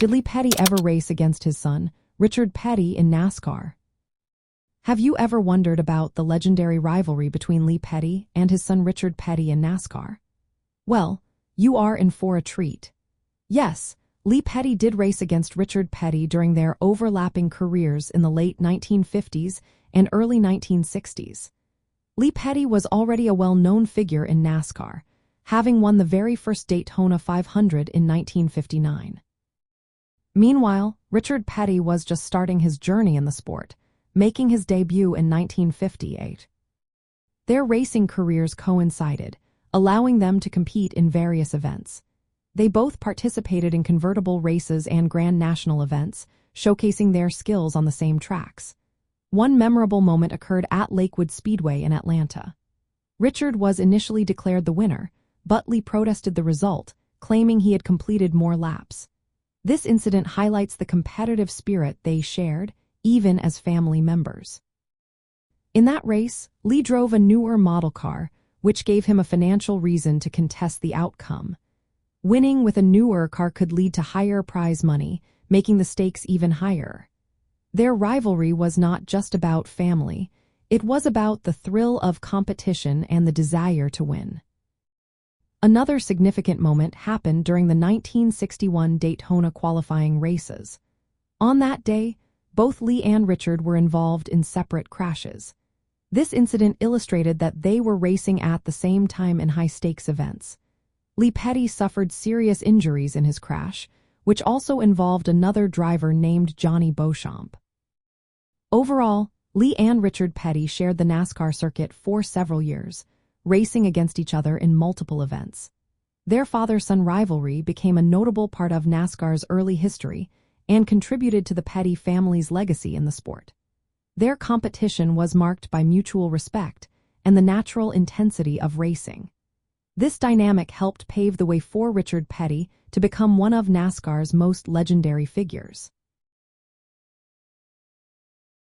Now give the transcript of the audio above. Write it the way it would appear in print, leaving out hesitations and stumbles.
Did Lee Petty ever race against his son, Richard Petty, in NASCAR? Have you ever wondered about the legendary rivalry between Lee Petty and his son Richard Petty in NASCAR? Well, you are in for a treat. Yes, Lee Petty did race against Richard Petty during their overlapping careers in the late 1950s and early 1960s. Lee Petty was already a well-known figure in NASCAR, having won the very first Daytona 500 in 1959. Meanwhile, Richard Petty was just starting his journey in the sport, making his debut in 1958. Their racing careers coincided, allowing them to compete in various events. They both participated in convertible races and Grand National events, showcasing their skills on the same tracks. One memorable moment occurred at Lakewood Speedway in Atlanta. Richard was initially declared the winner, but Lee protested the result, claiming he had completed more laps. This incident highlights the competitive spirit they shared, even as family members. In that race, Lee drove a newer model car, which gave him a financial reason to contest the outcome. Winning with a newer car could lead to higher prize money, making the stakes even higher. Their rivalry was not just about family, it was about the thrill of competition and the desire to win. Another significant moment happened during the 1961 Daytona qualifying races. On that day, both Lee and Richard were involved in separate crashes. This incident illustrated that they were racing at the same time in high-stakes events. Lee Petty suffered serious injuries in his crash, which also involved another driver named Johnny Beauchamp. Overall, Lee and Richard Petty shared the NASCAR circuit for several years, racing against each other in multiple events. Their father-son rivalry became a notable part of NASCAR's early history and contributed to the Petty family's legacy in the sport. Their competition was marked by mutual respect and the natural intensity of racing. This dynamic helped pave the way for Richard Petty to become one of NASCAR's most legendary figures.